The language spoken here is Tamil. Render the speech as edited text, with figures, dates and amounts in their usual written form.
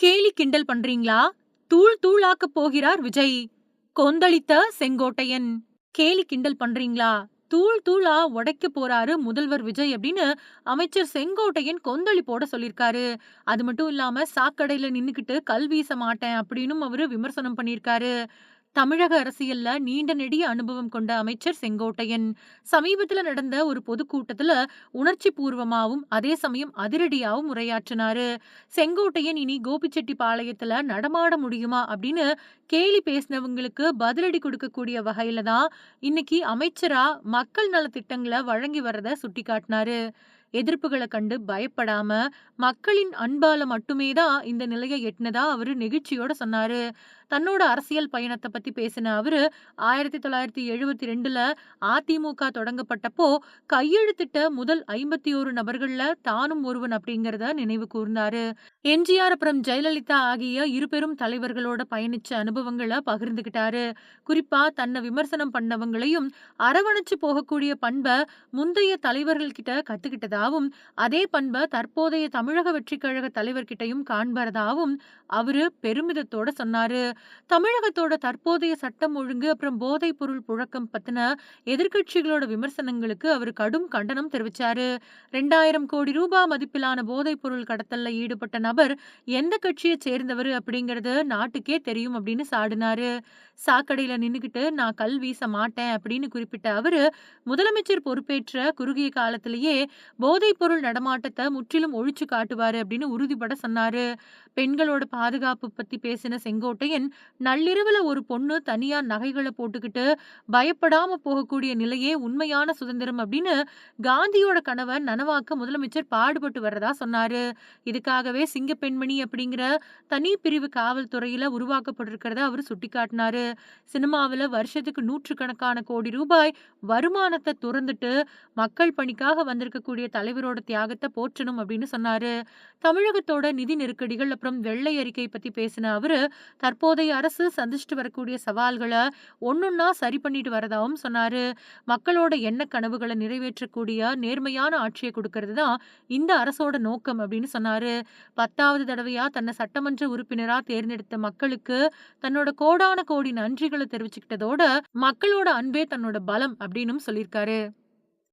கேலி கிண்டல் பண்றீங்களா? தூள் தூளாக்கப் போகிறார் விஜய். கொந்தளித்த செங்கோட்டையன். கேலி கிண்டல் பண்றீங்களா? தூள் தூளா உடைக்க போறாரு முதல்வர் விஜய் அப்படின்னு அமைச்சர் செங்கோட்டையன் கொந்தளிப்போட சொல்லியிருக்காரு. அது மட்டும் இல்லாம சாக்கடையில நின்னுக்கிட்டு கல் வீச மாட்டேன் அப்படின்னும் அவரு விமர்சனம் பண்ணியிருக்காரு. தமிழக அரசியல்ல நீண்ட நெடிய அனுபவம் கொண்ட அமைச்சர் செங்கோட்டையன் சமீபத்துல நடந்த ஒரு பொதுக்கூட்டத்துல உணர்ச்சி பூர்வமாவும் அதே சமயம் அதிரடியாவும் உரையாற்றினாரு. செங்கோட்டையன் இனி கோபிச்செட்டிப்பாளையத்துல நடமாட முடியுமா அப்படின்னு கேலி பேசினவங்களுக்கு பதிலடி கொடுக்கக்கூடிய வகையில தான் இன்னைக்கு அமைச்சரா மக்கள் நல திட்டங்களை வழங்கி வர்றத சுட்டிக்காட்டினாரு. எதிர்ப்புகளை கண்டு பயப்படாம மக்களின் அன்பால மட்டுமே தான் இந்த நிலையை எட்டினதா அவரு நெகிழ்ச்சியோட சொன்னாரு. தன்னோட அரசியல் பயணத்தை பத்தி பேசின அவரு 1972ல அதிமுக தொடங்கப்பட்டப்போ கையெழுத்திட்ட முதல் 51 நபர்கள்ல தானும் ஒருவன் அப்படிங்கறத நினைவு கூர்ந்தாரு. எம்ஜிஆர் அப்புறம் ஜெயலலிதா ஆகிய இரு பெரும் தலைவர்களோட பயணிச்ச அனுபவங்களை பகிர்ந்துகிட்டாரு. குறிப்பா தன்னை விமர்சனம் பண்ணவங்களையும் அரவணைச்சு போகக்கூடிய பண்பை முந்தைய தலைவர்கள் கிட்ட கத்துக்கிட்டதாவும் அதே பண்பை தற்போதைய தமிழக வெற்றி கழக தலைவர்கிட்டையும் காண்பறதாவும் அவரு பெருமிதத்தோட சொன்னாரு. தமிழகத்தோட தற்போதைய சட்டம் ஒழுங்கு அப்புறம் போதைப் பொருள் புழக்கம் பத்தின எதிர்க்கட்சிகளோட விமர்சனங்களுக்கு அவர் கடும் கண்டனம் தெரிவிச்சாரு. 2000 கோடி ரூபாய் மதிப்பிலான போதைப் பொருள் கடத்தல்ல ஈடுபட்ட நபர் எந்த கட்சியை சேர்ந்தவர் அப்படிங்கறது நாட்டுக்கே தெரியும் அப்படின்னு சாடினாரு. சாக்கடையில நின்னுகிட்டு நான் கல் வீச மாட்டேன் அப்படின்னு குறிப்பிட்ட அவரு முதலமைச்சர் பொறுப்பேற்ற குறுகிய காலத்திலேயே போதைப் பொருள் நடமாட்டத்தை முற்றிலும் ஒழிச்சு காட்டுவாரு அப்படின்னு உறுதிபட சொன்னாரு. பெண்களோட பாதுகாப்பு பத்தி பேசின செங்கோட்டையன் நள்ளிரவுல ஒரு பொண்ணு தனியா நகைகளை போட்டுக்கிட்டு பயப்படாம போகக்கூடிய நிலையே உண்மையான சுதந்திரம் அப்படின்னு காந்தியோட கனவை நனவாக்க முதலமைச்சர் பாடுபட்டு வர்றதா சொன்னாரு. இதுக்காகவே சிங்க பெண்மணி அப்படிங்கிற தனி பிரிவு காவல்துறையில உருவாக்கப்பட்டிருக்கிறத அவர் சுட்டிக்காட்டினாரு. சினிமாவில வருஷத்துக்கு நூற்றுக்கணக்கான கோடி ரூபாய் வருமானத்தை துறந்துட்டு மக்கள் பணிக்காக வந்திருக்கக்கூடிய தலைவரோட தியாகத்தை போற்றணும் அப்படின்னு சொன்னாரு. தமிழகத்தோட நிதி நெருக்கடிகள் அப்புறம் வெள்ளை அறிக்கை பத்தி பேசின அவரு தற்போதைய அரசு சந்திச்சுட்டு வரக்கூடிய சவால்களை ஒன்னொன்னா சரி பண்ணிட்டு வரதாவும் சொன்னாரு. மக்களோட எண்ண கனவுகளை நிறைவேற்றக்கூடிய நேர்மையான ஆட்சியை கொடுக்கறது தான் இந்த அரசோட நோக்கம் அப்படின்னு சொன்னாரு. 10வது தடவையா தன்னை சட்டமன்ற உறுப்பினரா தேர்ந்தெடுத்த மக்களுக்கு தன்னோட கோடான கோடி நன்றிகளை தெரிவிச்சுக்கிட்டதோட மக்களோட அன்பே தன்னோட பலம் அப்படின்னு சொல்லியிருக்காரு.